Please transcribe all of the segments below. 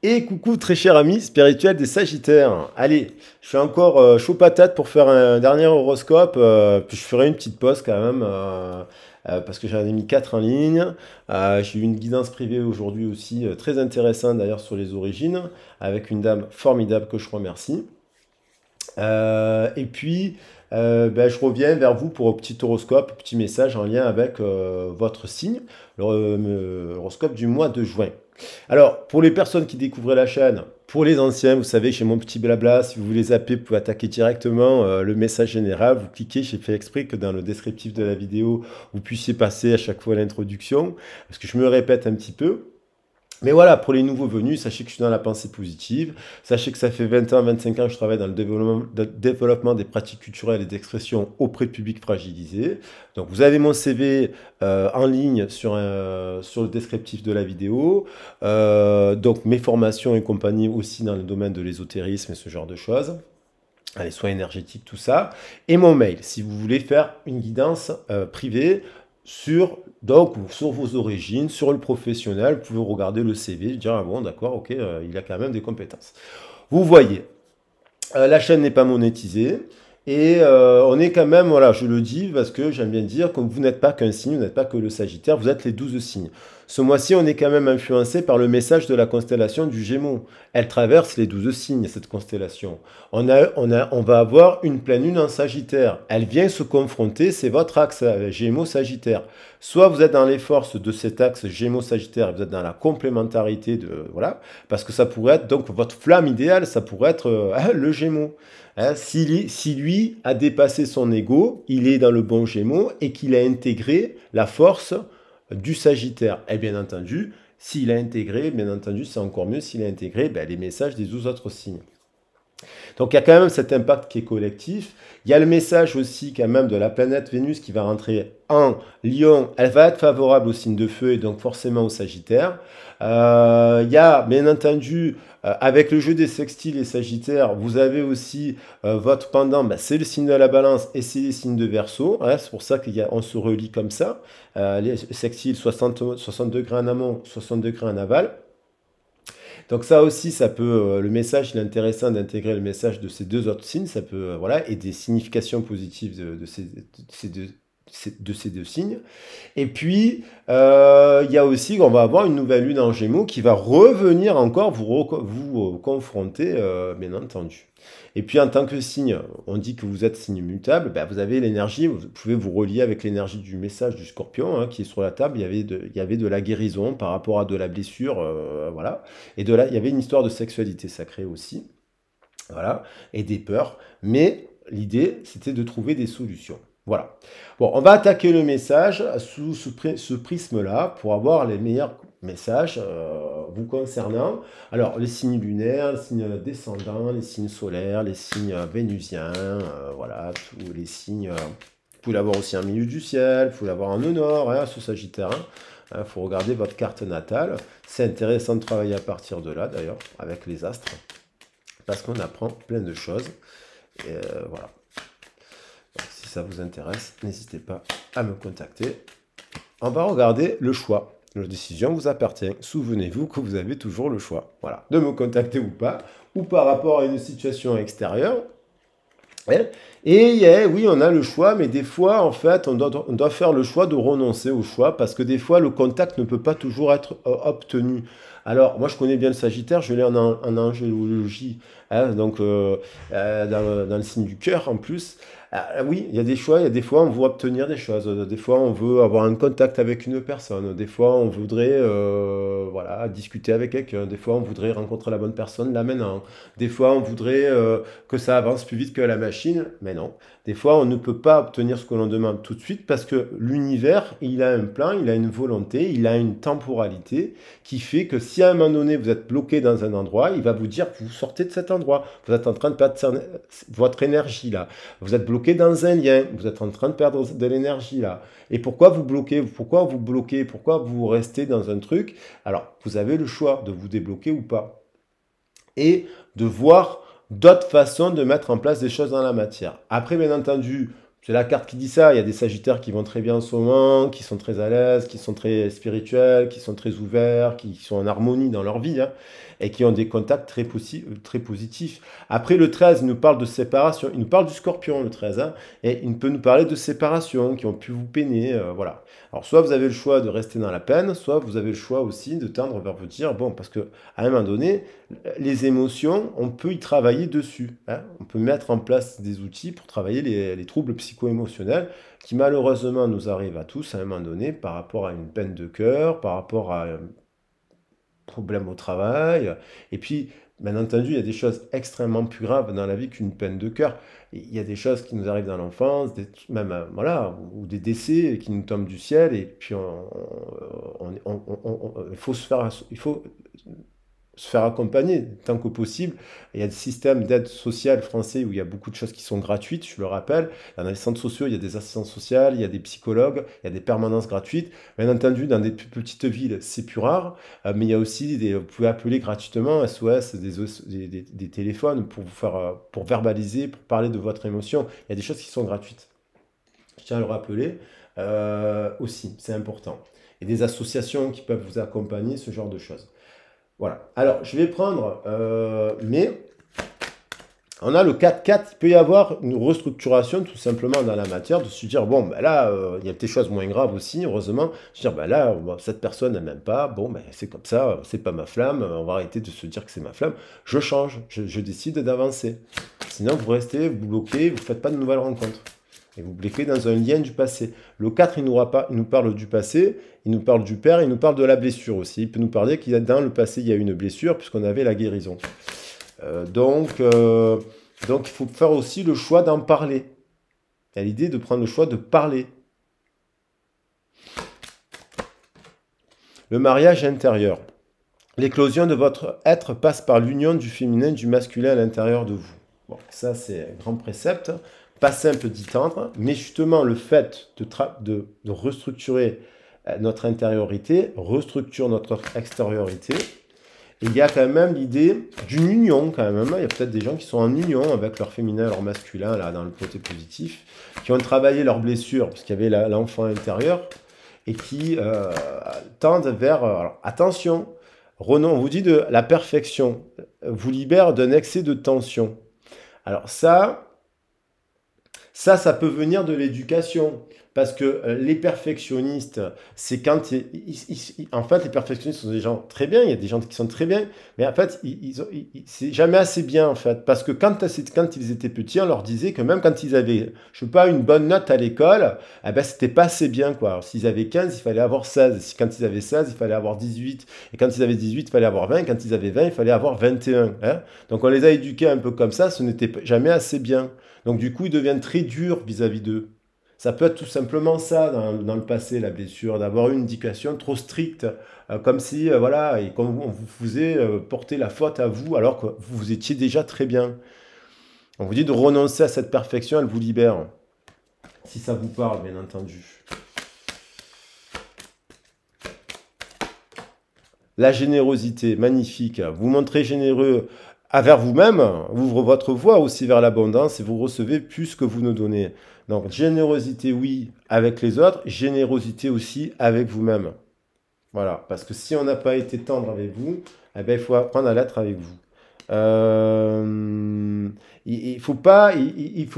Et coucou très cher ami spirituel des Sagittaires. Allez, je suis encore chaud patate pour faire un dernier horoscope. Puis je ferai une petite pause quand même parce que j'en ai mis 4 en ligne. J'ai eu une guidance privée aujourd'hui aussi très intéressante d'ailleurs sur les origines avec une dame formidable que je remercie. Et puis je reviens vers vous pour un petit horoscope, un petit message en lien avec votre signe, l'horoscope du mois de juin. Alors, pour les personnes qui découvraient la chaîne, pour les anciens, vous savez, j'ai mon petit blabla. Si vous voulez zapper, vous pouvez attaquer directement le message général. Vous cliquez, j'ai fait exprès que dans le descriptif de la vidéo, vous puissiez passer à chaque fois l'introduction, parce que je me répète un petit peu. Mais voilà, pour les nouveaux venus, sachez que je suis dans la pensée positive. Sachez que ça fait 20 ans, 25 ans que je travaille dans le développement des pratiques culturelles et d'expression auprès de publics fragilisés. Donc vous avez mon CV en ligne sur le descriptif de la vidéo. Donc mes formations et compagnie aussi dans le domaine de l'ésotérisme et ce genre de choses. Les soins énergétiques, tout ça. Et mon mail, si vous voulez faire une guidance privée sur vos origines, sur le professionnel, vous pouvez regarder le CV, dire ah bon d'accord, ok, il a quand même des compétences. Vous voyez, la chaîne n'est pas monétisée. Et on est quand même, voilà, je le dis parce que j'aime bien dire que vous n'êtes pas qu'un signe, vous n'êtes pas que le Sagittaire, vous êtes les 12 signes. Ce mois-ci, on est quand même influencé par le message de la constellation du Gémeaux. Elle traverse les 12 signes, cette constellation. On va avoir une pleine lune en Sagittaire. Elle vient se confronter, c'est votre axe Gémeaux-Sagittaire. Soit vous êtes dans les forces de cet axe Gémeaux-Sagittaire, vous êtes dans la complémentarité de, voilà, parce que ça pourrait être, donc votre flamme idéale, ça pourrait être le Gémeaux. Hein, si lui a dépassé son ego, il est dans le bon Gémeaux et qu'il a intégré la force du Sagittaire. Et bien entendu, s'il a intégré, bien entendu, c'est encore mieux s'il a intégré les messages des 12 autres signes. Donc il y a quand même cet impact qui est collectif. Il y a le message aussi quand même de la planète Vénus qui va rentrer en Lion. Elle va être favorable au signe de feu et donc forcément au Sagittaire. Il y a bien entendu, avec le jeu des sextiles et Sagittaires, vous avez aussi votre pendant, c'est le signe de la Balance et c'est les signes de Verseau. Hein, c'est pour ça qu'on se relie comme ça. Les sextiles 60 degrés en amont, 60 degrés en aval. Donc ça aussi, ça peut, le message, il est intéressant d'intégrer le message de ces deux autres signes, ça peut, voilà, et des significations positives de ces deux signes. Et puis, il y a aussi qu'on va avoir une nouvelle lune en Gémeaux qui va revenir encore vous confronter, bien entendu. Et puis, en tant que signe, on dit que vous êtes signe mutable, vous avez l'énergie, vous pouvez vous relier avec l'énergie du message du Scorpion qui est sur la table. Il y avait de la guérison par rapport à de la blessure, voilà. Et il y avait une histoire de sexualité sacrée aussi, voilà, et des peurs. Mais l'idée, c'était de trouver des solutions. Voilà. Bon, on va attaquer le message sous ce prisme-là pour avoir les meilleurs messages vous concernant. Alors, les signes lunaires, les signes descendants, les signes solaires, les signes vénusiens, voilà, tous les signes. Vous pouvez l'avoir aussi en milieu du ciel, vous pouvez l'avoir en nœud nord, ce Sagittaire. Il faut regarder votre carte natale. C'est intéressant de travailler à partir de là, d'ailleurs, avec les astres, parce qu'on apprend plein de choses. Et voilà. Donc, si ça vous intéresse, n'hésitez pas à me contacter. On va regarder le choix. La décision vous appartient. Souvenez-vous que vous avez toujours le choix. Voilà, de me contacter ou pas, ou par rapport à une situation extérieure. Et oui, on a le choix, mais des fois, en fait, on doit faire le choix de renoncer au choix, parce que des fois, le contact ne peut pas toujours être obtenu. Alors, moi, je connais bien le Sagittaire, je l'ai en angélologie, donc dans le signe du cœur en plus. Oui, il y a des choix, il y a des fois, on veut obtenir des choses, des fois, on veut avoir un contact avec une personne, des fois, on voudrait voilà, discuter avec quelqu'un, des fois, on voudrait rencontrer la bonne personne là maintenant, des fois, on voudrait que ça avance plus vite que la machine, mais non. Des fois, on ne peut pas obtenir ce que l'on demande tout de suite parce que l'univers, il a un plan, il a une volonté, il a une temporalité qui fait que si à un moment donné, vous êtes bloqué dans un endroit, il va vous dire que vous sortez de cet endroit. Vous êtes en train de perdre votre énergie là. Vous êtes bloqué dans un lien. Vous êtes en train de perdre de l'énergie là. Et pourquoi vous bloquez? Pourquoi vous bloquez? Pourquoi vous restez dans un truc? Alors, vous avez le choix de vous débloquer ou pas. Et de voir d'autres façons de mettre en place des choses dans la matière. Après, bien entendu, C'est la carte qui dit ça. Il y a des Sagittaires qui vont très bien en ce moment, qui sont très à l'aise, qui sont très spirituels, qui sont très ouverts, qui sont en harmonie dans leur vie, hein, et qui ont des contacts très positifs. Après, le 13, il nous parle de séparation. Il nous parle du Scorpion, le 13, hein, et il peut nous parler de séparation, qui ont pu vous peiner, voilà. Alors, soit vous avez le choix de rester dans la peine, soit vous avez le choix aussi de tendre vers vous dire, bon, parce que à un moment donné, les émotions, on peut y travailler dessus, hein. On peut mettre en place des outils pour travailler les troubles psycho-émotionnels qui malheureusement nous arrivent à tous à un moment donné par rapport à une peine de cœur, par rapport à un problème au travail. Et puis, bien entendu, il y a des choses extrêmement plus graves dans la vie qu'une peine de cœur. Il y a des choses qui nous arrivent dans l'enfance, même voilà, ou des décès qui nous tombent du ciel. Et puis, il faut se faire accompagner tant que possible. Il y a des systèmes d'aide sociale français où il y a beaucoup de choses qui sont gratuites, je le rappelle. Dans les centres sociaux, il y a des assistantes sociales, il y a des psychologues, il y a des permanences gratuites. Bien entendu, dans des plus petites villes, c'est plus rare, mais il y a aussi vous pouvez appeler gratuitement SOS, des téléphones pour vous faire, pour verbaliser, pour parler de votre émotion. Il y a des choses qui sont gratuites. Je tiens à le rappeler aussi, c'est important. Et des associations qui peuvent vous accompagner, ce genre de choses. Voilà. Alors, je vais prendre, mais on a le 4-4, il peut y avoir une restructuration tout simplement dans la matière, de se dire, bon, ben là, il y a des choses moins graves aussi, heureusement, se dire, ben là, cette personne elle m'aime pas, bon, ben c'est comme ça, c'est pas ma flamme, on va arrêter de se dire que c'est ma flamme, je change, je décide d'avancer. Sinon, vous restez, vous bloquez, vous ne faites pas de nouvelles rencontres. Et vous bloquez dans un lien du passé. Le 4, il nous parle du passé, il nous parle du père, il nous parle de la blessure aussi. Il peut nous parler qu'il y a dans le passé, il y a eu une blessure, puisqu'on avait la guérison. Donc, il faut faire aussi le choix d'en parler. Il y a l'idée de prendre le choix de parler. Le mariage intérieur. L'éclosion de votre être passe par l'union du féminin et du masculin à l'intérieur de vous. Bon, ça, c'est un grand précepte. Pas simple d'y tendre, mais justement le fait de restructurer notre intériorité restructure notre extériorité. Et il y a quand même l'idée d'une union quand même. Il y a peut-être des gens qui sont en union avec leur féminin, leur masculin, là, dans le côté positif, qui ont travaillé leurs blessures, parce qu'il y avait l'enfant intérieur, et qui tendent vers... alors, attention, Renan, on vous dit de la perfection, vous libère d'un excès de tension. Alors ça peut venir de l'éducation. Parce que les perfectionnistes, c'est quand... en fait, les perfectionnistes sont des gens très bien, il y a des gens qui sont très bien, mais en fait, c'est jamais assez bien, en fait. Parce que quand ils étaient petits, on leur disait que même quand ils avaient, je sais pas, une bonne note à l'école, eh ben, c'était pas assez bien, quoi. Alors, s'ils avaient 15, il fallait avoir 16. Quand ils avaient 16, il fallait avoir 18. Et quand ils avaient 18, il fallait avoir 20. Et quand ils avaient 20, il fallait avoir 21. Hein. Donc, on les a éduqués un peu comme ça, ce n'était jamais assez bien. Donc, du coup, ils deviennent très durs vis-à-vis d'eux. Ça peut être tout simplement ça dans le passé, la blessure, d'avoir une éducation trop stricte, comme si, voilà, et comme on vous faisait porter la faute à vous, alors que vous étiez déjà très bien. On vous dit de renoncer à cette perfection, elle vous libère. Si ça vous parle, bien entendu. La générosité, magnifique. Vous montrez généreux envers vous-même, ouvre votre voie aussi vers l'abondance et vous recevez plus que vous ne donnez. Donc, générosité, oui, avec les autres, générosité aussi avec vous-même. Voilà, parce que si on n'a pas été tendre avec vous, eh ben, il faut apprendre à l'être avec vous. Il faut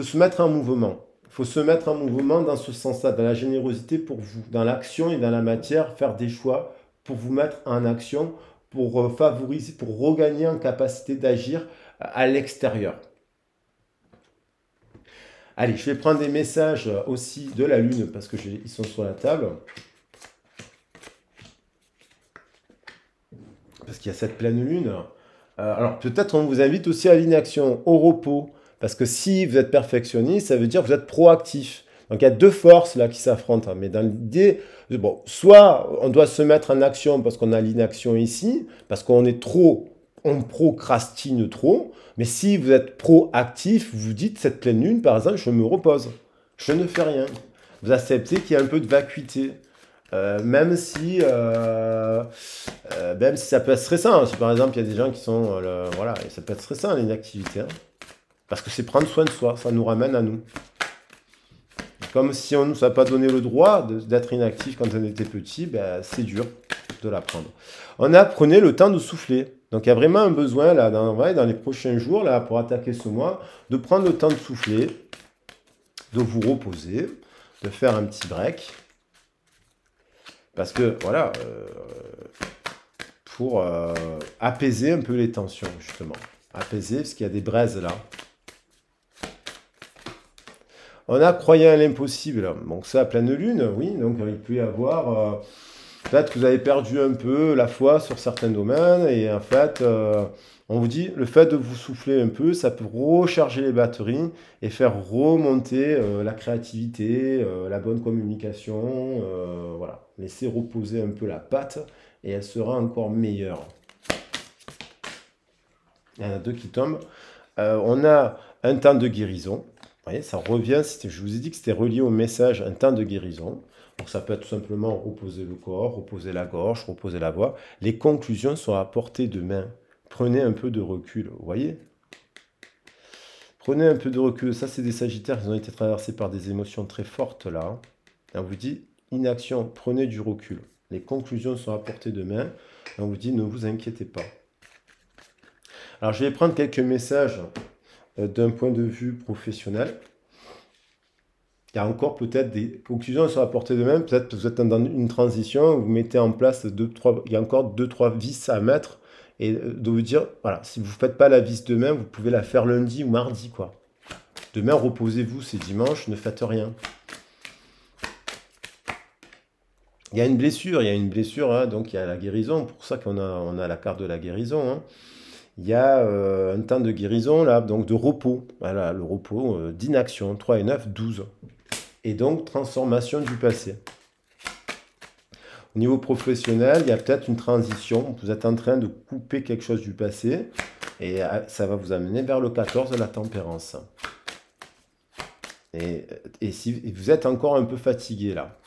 se mettre en mouvement. Il faut se mettre en mouvement dans ce sens-là, dans la générosité pour vous, dans l'action et dans la matière, faire des choix pour vous mettre en action, pour favoriser, pour regagner en capacité d'agir à l'extérieur. Allez, je vais prendre des messages aussi de la Lune parce qu'ils sont sur la table. Parce qu'il y a cette pleine Lune. Alors peut-être on vous invite aussi à l'inaction, au repos. Parce que si vous êtes perfectionniste, ça veut dire que vous êtes proactif. Donc il y a deux forces là qui s'affrontent. Mais dans l'idée, bon, soit on doit se mettre en action parce qu'on a l'inaction ici, parce qu'on est trop, on procrastine trop. Mais si vous êtes proactif, vous dites cette pleine lune, par exemple, je me repose, je ne fais rien. Vous acceptez qu'il y a un peu de vacuité. Même si ça peut être stressant. Si par exemple il y a des gens qui sont... voilà, et ça peut être stressant l'inactivité. Hein. Parce que c'est prendre soin de soi, ça nous ramène à nous. Comme si on ne nous a pas donné le droit d'être inactif quand on était petit, ben, c'est dur de l'apprendre. On a prenez le temps de souffler. Donc il y a vraiment un besoin là, dans les prochains jours, là, pour attaquer ce mois, de prendre le temps de souffler, de vous reposer, de faire un petit break. Parce que, voilà, pour apaiser un peu les tensions, justement. Apaiser, parce qu'il y a des braises là. On a croyant à l'impossible. Donc ça, à pleine lune, oui. Donc il peut y avoir... peut-être que vous avez perdu un peu la foi sur certains domaines. Et en fait, on vous dit, le fait de vous souffler un peu, ça peut recharger les batteries et faire remonter la créativité, la bonne communication. Voilà. Laissez reposer un peu la patte et elle sera encore meilleure. Il y en a deux qui tombent. On a un temps de guérison. Vous voyez, ça revient, je vous ai dit que c'était relié au message, un temps de guérison. Donc ça peut être tout simplement reposer le corps, reposer la gorge, reposer la voix. Les conclusions sont à portée de main. Prenez un peu de recul, vous voyez? Prenez un peu de recul. Ça, c'est des sagittaires qui ont été traversés par des émotions très fortes, là. On vous dit, inaction, prenez du recul. Les conclusions sont à portée de main. On vous dit, ne vous inquiétez pas. Alors, je vais prendre quelques messages d'un point de vue professionnel. Il y a encore peut-être des conclusions sur la portée de main. Peut-être que vous êtes dans une transition, vous mettez en place il y a encore 2-3 vis à mettre. Et de vous dire, voilà, si vous ne faites pas la vis demain, vous pouvez la faire lundi ou mardi, quoi. Demain, reposez-vous, c'est dimanche, ne faites rien. Il y a une blessure, hein, donc il y a la guérison. Pour ça qu'on a la carte de la guérison, hein. Il y a un temps de guérison, là, donc de repos. Voilà, le repos d'inaction, 3 et 9, 12. Et donc, transformation du passé. Au niveau professionnel, il y a peut-être une transition. Vous êtes en train de couper quelque chose du passé. Et ça va vous amener vers le 14 de la tempérance. Et si vous êtes encore un peu fatigué, là.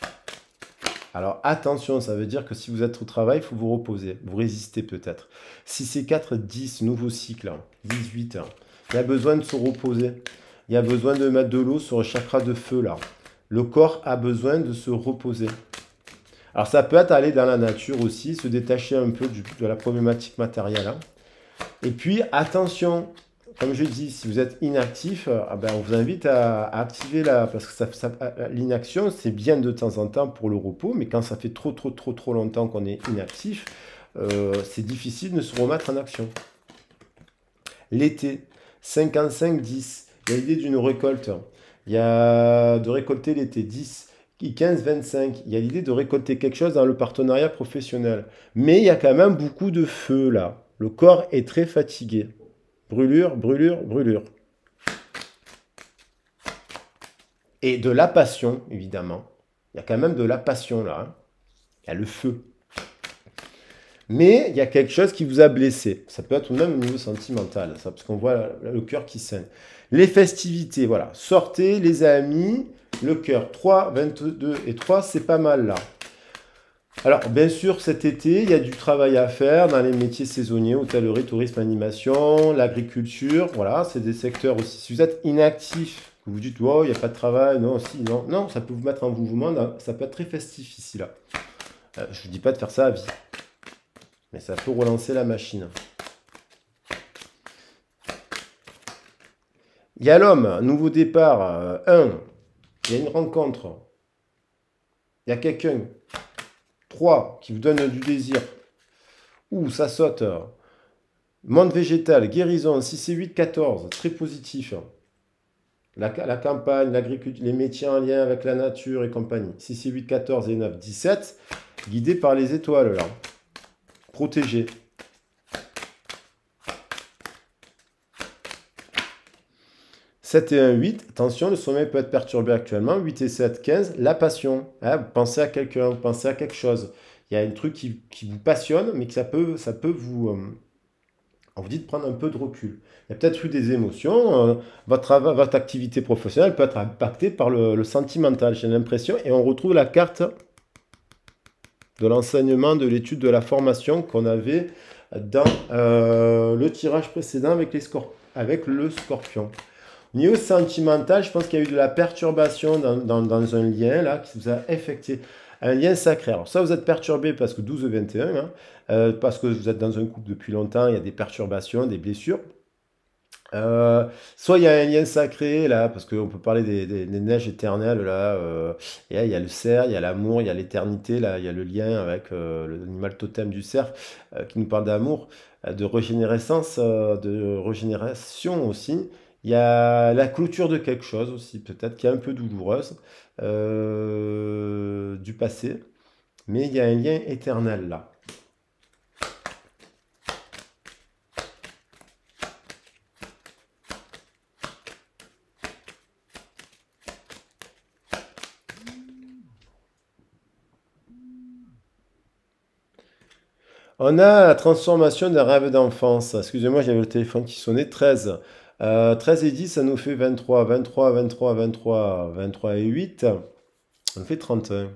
Alors, attention, ça veut dire que si vous êtes au travail, il faut vous reposer. Vous résistez peut-être. Si c'est 4, 10, nouveau cycle, 18, il y a besoin de se reposer. Il y a besoin de mettre de l'eau sur le chakra de feu, là. Le corps a besoin de se reposer. Alors, ça peut être aller dans la nature aussi, se détacher un peu de la problématique matérielle. Hein. Et puis, attention, comme je dis, si vous êtes inactif, on vous invite à activer parce que l'inaction, c'est bien de temps en temps pour le repos, mais quand ça fait trop longtemps qu'on est inactif, c'est difficile de se remettre en action. L'été, 55-10, il y a l'idée d'une récolte. Il y a de récolter l'été, 10. 15-25, il y a l'idée de récolter quelque chose dans le partenariat professionnel. Mais il y a quand même beaucoup de feu là. Le corps est très fatigué. Brûlure, brûlure, brûlure. Et de la passion, évidemment. Il y a quand même de la passion là. Hein. Il y a le feu. Mais il y a quelque chose qui vous a blessé. Ça peut être même au niveau sentimental, ça, parce qu'on voit le cœur qui saigne. Les festivités, voilà. Sortez les amis, le cœur. 3, 22 et 3, c'est pas mal là. Alors, bien sûr, cet été, il y a du travail à faire dans les métiers saisonniers, hôtellerie, tourisme, animation, l'agriculture. Voilà, c'est des secteurs aussi. Si vous êtes inactif, vous vous dites, oh, il n'y a pas de travail, non, si, non. Non, ça peut vous mettre en mouvement, ça peut être très festif ici, là. Je ne vous dis pas de faire ça à vie. Mais ça peut relancer la machine. Il y a l'homme, nouveau départ. 1, il y a une rencontre. Il y a quelqu'un. 3, qui vous donne du désir. Ouh, ça saute. Monde végétal, guérison, 6 et 8, 14. Très positif. La campagne, l'agriculture, les métiers en lien avec la nature et compagnie. 6 et 8, 14 et 9, 17. Guidé par les étoiles, là. Protégé. « 7 et 1, 8. Attention, le sommeil peut être perturbé actuellement. 8 et 7, 15. La passion. Hein, vous pensez à quelqu'un, vous pensez à quelque chose. Il y a un truc qui vous passionne, mais que ça peut vous... on vous dit de prendre un peu de recul. Il y a peut-être eu des émotions. Votre activité professionnelle peut être impactée par le sentimental, j'ai l'impression. Et on retrouve la carte de l'enseignement, de l'étude, de la formation qu'on avait dans le tirage précédent avec le scorpion. Niveau sentimental, je pense qu'il y a eu de la perturbation dans un lien là qui vous a affecté. Un lien sacré. Alors, ça, vous êtes perturbé parce que 12-21, hein, parce que vous êtes dans un couple depuis longtemps, il y a des perturbations, des blessures. Euh, Soit il y a un lien sacré là, parce qu'on peut parler des neiges éternelles là. Et là, il y a le cerf, il y a l'amour, il y a l'éternité là, il y a le lien avec l'animal totem du cerf qui nous parle d'amour, de régénérescence, de régénération aussi. Il y a la clôture de quelque chose aussi, peut-être qui est un peu douloureuse du passé, mais il y a un lien éternel là. On a la transformation d'un rêve d'enfance. Excusez-moi, j'avais le téléphone qui sonnait. 13. 13 et 10, ça nous fait 23. 23, 23, 23, 23 et 8, ça nous fait 31.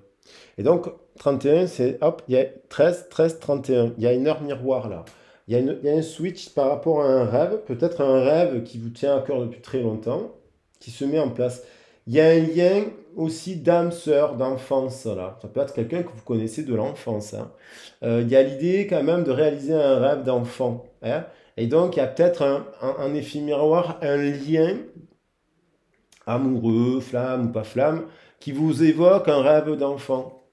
Et donc, 31, c'est, hop, il y a 13, 13, 31. Il y a une heure miroir là. Il y a un switch par rapport à un rêve, peut-être un rêve qui vous tient à cœur depuis très longtemps, qui se met en place. Il y a un lien aussi d'âme sœur, d'enfance là. Ça peut être quelqu'un que vous connaissez de l'enfance, hein. Il y a l'idée quand même de réaliser un rêve d'enfant, hein. Et donc, il y a peut-être un effet miroir, un lien amoureux, flamme ou pas flamme, qui vous évoque un rêve d'enfant.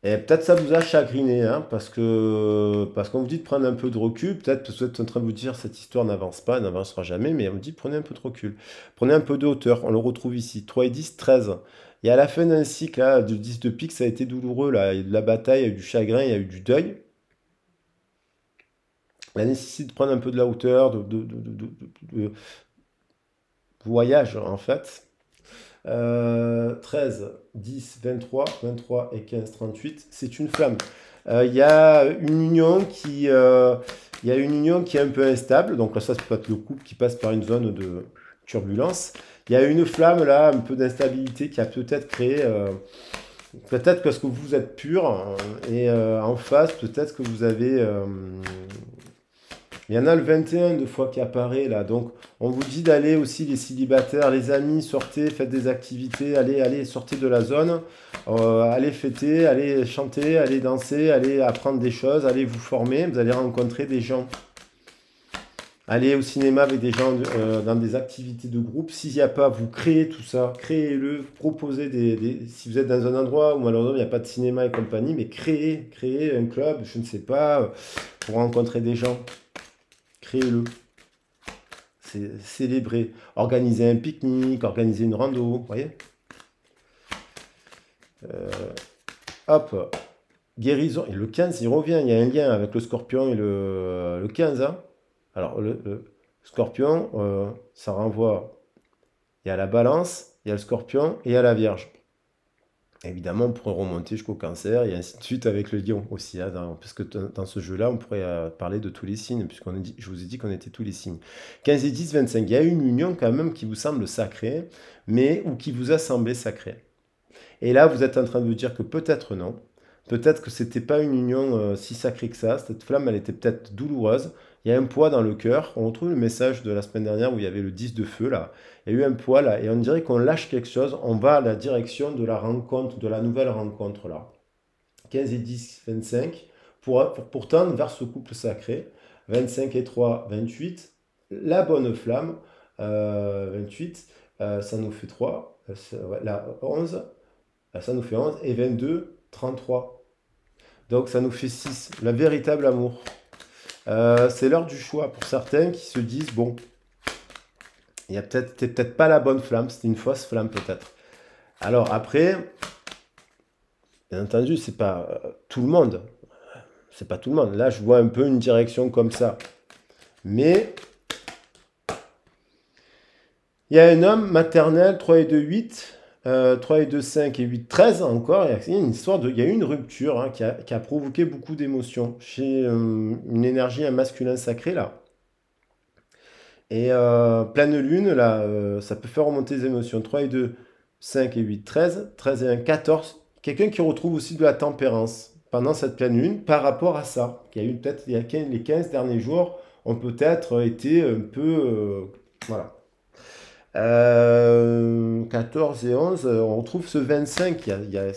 Et peut-être ça vous a chagriné, hein, parce qu'on vous dit de prendre un peu de recul, peut-être que vous êtes en train de vous dire cette histoire n'avance pas, elle n'avancera jamais, mais on vous dit prenez un peu de recul, prenez un peu de hauteur, on le retrouve ici, 3 et 10, 13. Et à la fin d'un cycle, là, de 10 de pique, ça a été douloureux, là, il y a eu de la bataille, il y a eu du chagrin, il y a eu du deuil. La nécessité de prendre un peu de la hauteur, de voyage en fait. 13, 10, 23, 23 et 15, 38, c'est une flamme. Il y a une union il y a une union qui est un peu instable. Donc là, ça peut être le couple qui passe par une zone de turbulence. Il y a une flamme là, un peu d'instabilité qui a peut-être créé. Peut-être parce que vous êtes pur et en face, peut-être que vous avez. Il y en a le 21 de fois qui apparaît là. Donc, on vous dit d'aller aussi, les célibataires, les amis, sortez, faites des activités, allez, sortez de la zone, allez fêter, allez chanter, allez danser, allez apprendre des choses, allez vous former, vous allez rencontrer des gens. Allez au cinéma avec des gens dans des activités de groupe. S'il n'y a pas, vous créez tout ça, créez-le, proposez si vous êtes dans un endroit où malheureusement il n'y a pas de cinéma et compagnie, mais créez un club, je ne sais pas, pour rencontrer des gens. Créez-le. C'est célébrer. Organiser un pique-nique, organiser une rando, vous voyez. Hop, guérison. Et le 15, il revient. Il y a un lien avec le scorpion et le 15, hein. Alors, le scorpion, ça renvoie. Il y a la balance, il y a le scorpion et il y a la vierge. Évidemment, on pourrait remonter jusqu'au cancer et ainsi de suite avec le lion aussi, hein, parce que dans ce jeu-là, on pourrait parler de tous les signes, je vous ai dit qu'on était tous les signes. 15 et 10, 25, il y a une union quand même qui vous semble sacrée, mais ou qui vous a semblé sacrée. Et là, vous êtes en train de vous dire que peut-être non, peut-être que c'était pas une union si sacrée que ça, cette flamme, elle était peut-être douloureuse, il y a un poids dans le cœur, on retrouve le message de la semaine dernière où il y avait le 10 de feu là, il y a eu un poids là, et on dirait qu'on lâche quelque chose, on va à la direction de la rencontre, de la nouvelle rencontre là. 15 et 10, 25, pour tendre vers ce couple sacré. 25 et 3, 28, la bonne flamme, 28, ça nous fait 3, ouais, là, 11, ça nous fait 11, et 22, 33. Donc ça nous fait 6, le véritable amour. C'est l'heure du choix pour certains qui se disent, bon, il y a peut-être pas la bonne flamme, c'était une fausse flamme peut-être. Alors après, bien entendu, c'est pas tout le monde. C'est pas tout le monde. Là, je vois un peu une direction comme ça. Mais il y a un homme maternel, 3 et 2, 8. 3 et 2, 5 et 8, 13 encore. Il y a une histoire il y a eu une rupture, hein, qui a provoqué beaucoup d'émotions chez une énergie, un masculin sacré là. Et pleine lune, là, ça peut faire remonter les émotions. 3 et 2, 5 et 8, 13. 13 et 1, 14. Quelqu'un qui retrouve aussi de la tempérance pendant cette pleine lune par rapport à ça. Qui a eu peut-être les 15 derniers jours ont peut-être été un peu. Voilà. 14 et 11, on retrouve ce 25.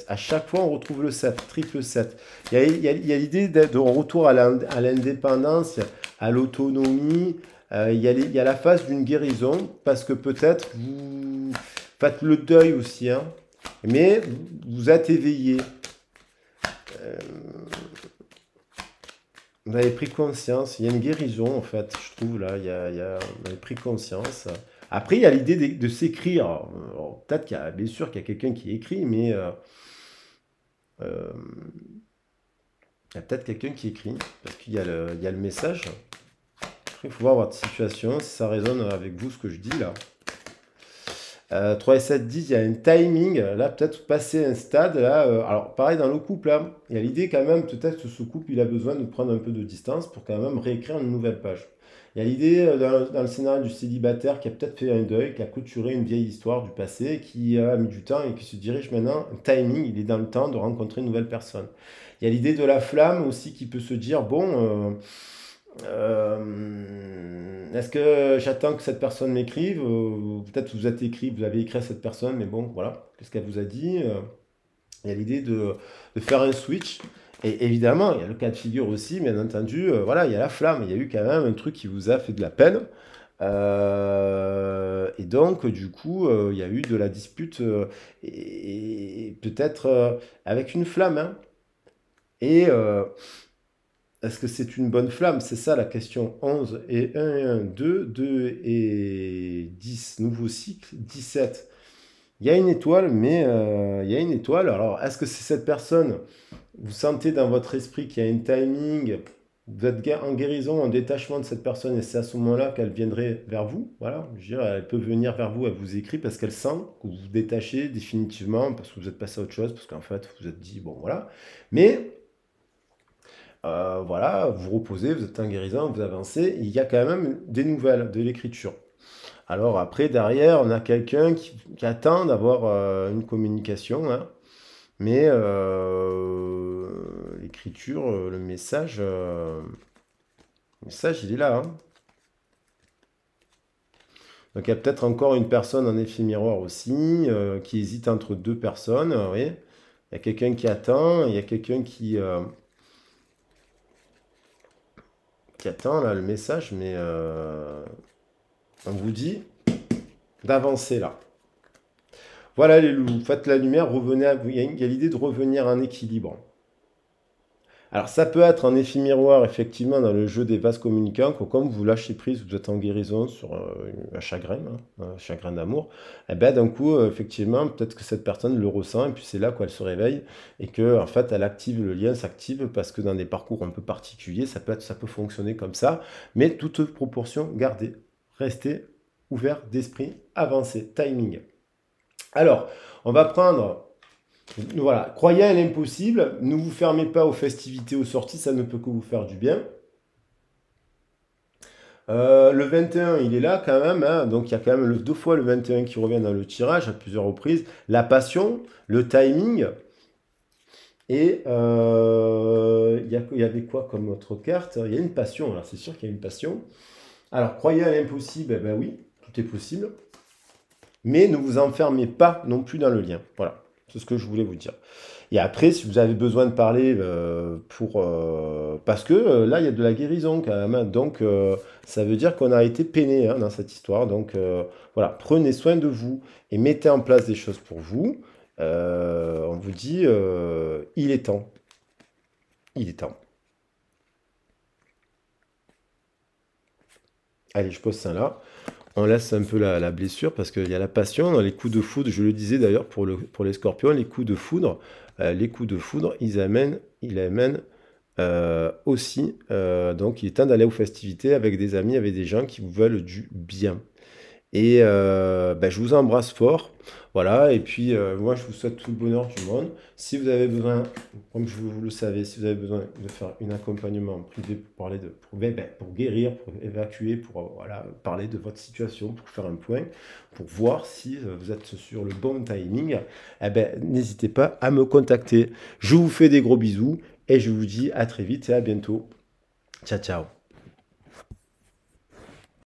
À chaque fois, on retrouve le 7, triple 7. Il y a l'idée de retour à l'indépendance, à l'autonomie. Il y a la phase d'une guérison, parce que peut-être vous faites le deuil aussi, hein, mais vous êtes éveillé. Euh, Vous avez pris conscience, il y a une guérison en fait, je trouve là, vous avez pris conscience. Après, il y a l'idée de s'écrire. Alors, peut-être qu'il y a, bien sûr qu'il y a quelqu'un qui écrit, mais euh, il y a peut-être quelqu'un qui écrit, parce il y a le message. Après, il faut voir votre situation, si ça résonne avec vous ce que je dis là. 3 et 7 10, il y a un timing, là peut-être passer un stade, là, alors pareil dans le couple, là, il y a l'idée quand même, peut-être que ce couple, il a besoin de prendre un peu de distance pour quand même réécrire une nouvelle page. Il y a l'idée dans le scénario du célibataire qui a peut-être fait un deuil, qui a clôturé une vieille histoire du passé, qui a mis du temps et qui se dirige maintenant, un timing, il est dans le temps de rencontrer une nouvelle personne. Il y a l'idée de la flamme aussi qui peut se dire, bon, est-ce que j'attends que cette personne m'écrive? Peut-être que vous êtes écrit, vous avez écrit à cette personne, mais bon, voilà, qu'est-ce qu'elle vous a dit? Il y a l'idée de faire un switch. Et évidemment, il y a le cas de figure aussi, bien entendu, voilà, il y a la flamme, il y a eu quand même un truc qui vous a fait de la peine. Et donc, du coup, il y a eu de la dispute, et peut-être avec une flamme, hein. Et est-ce que c'est une bonne flamme? C'est ça la question. 11 et 1 et 1, 2, 2 et 10, nouveau cycle, 17. Il y a une étoile, mais il y a une étoile. Alors, est-ce que c'est cette personne? Vous sentez dans votre esprit qu'il y a un timing, vous êtes en guérison, en détachement de cette personne, et c'est à ce moment-là qu'elle viendrait vers vous. Voilà, je veux dire, elle peut venir vers vous, elle vous écrit parce qu'elle sent que vous vous détachez définitivement, parce que vous êtes passé à autre chose, parce qu'en fait, vous vous êtes dit, bon, voilà. Mais voilà, vous reposez, vous êtes en guérison, vous avancez, il y a quand même des nouvelles de l'écriture. Alors après, derrière, on a quelqu'un qui attend d'avoir une communication, hein, mais l'écriture, le message, il est là, hein. Donc il y a peut-être encore une personne en effet miroir aussi, qui hésite entre deux personnes, oui. Il y a quelqu'un qui attend, il y a quelqu'un qui attend là le message, mais on vous dit d'avancer là. Voilà les loups, faites la lumière, revenez il y a l'idée de revenir en équilibre. Alors ça peut être un effet miroir effectivement dans le jeu des vases communicants, que comme vous lâchez prise, vous êtes en guérison sur un chagrin, hein, un chagrin d'amour, et ben d'un coup effectivement peut-être que cette personne le ressent et puis c'est là qu'elle se réveille et que en fait elle active, le lien s'active parce que dans des parcours un peu particuliers ça peut fonctionner comme ça, mais toute proportion gardée, restez ouvert d'esprit, avancez, timing. Alors on va prendre. Voilà, croyez à l'impossible, ne vous fermez pas aux festivités, aux sorties, ça ne peut que vous faire du bien. Le 21, il est là quand même, hein, donc il y a quand même deux fois le 21 qui revient dans le tirage à plusieurs reprises. La passion, le timing, et il y avait quoi comme autre carte? Il y a une passion, alors c'est sûr qu'il y a une passion. Alors, croyez à l'impossible, eh ben oui, tout est possible, mais ne vous enfermez pas non plus dans le lien. Voilà, c'est ce que je voulais vous dire. Et après, si vous avez besoin de parler parce que là, il y a de la guérison quand même, hein. Donc, ça veut dire qu'on a été peiné, hein, dans cette histoire. Donc, voilà, prenez soin de vous et mettez en place des choses pour vous. On vous dit, il est temps. Il est temps. Allez, je pose ça là. On laisse un peu la blessure parce qu'il y a la passion dans les coups de foudre. Je le disais d'ailleurs pour les scorpions, les coups de foudre, ils amènent aussi. Donc il est temps d'aller aux festivités avec des amis, avec des gens qui vous veulent du bien. Et ben, je vous embrasse fort. Voilà, et puis moi je vous souhaite tout le bonheur du monde. Si vous avez besoin, comme vous le savez, si vous avez besoin de faire un accompagnement privé pour parler pour guérir, pour évacuer, pour voilà, parler de votre situation, pour faire un point, pour voir si vous êtes sur le bon timing, eh ben, n'hésitez pas à me contacter. Je vous fais des gros bisous et je vous dis à très vite et à bientôt. Ciao, ciao.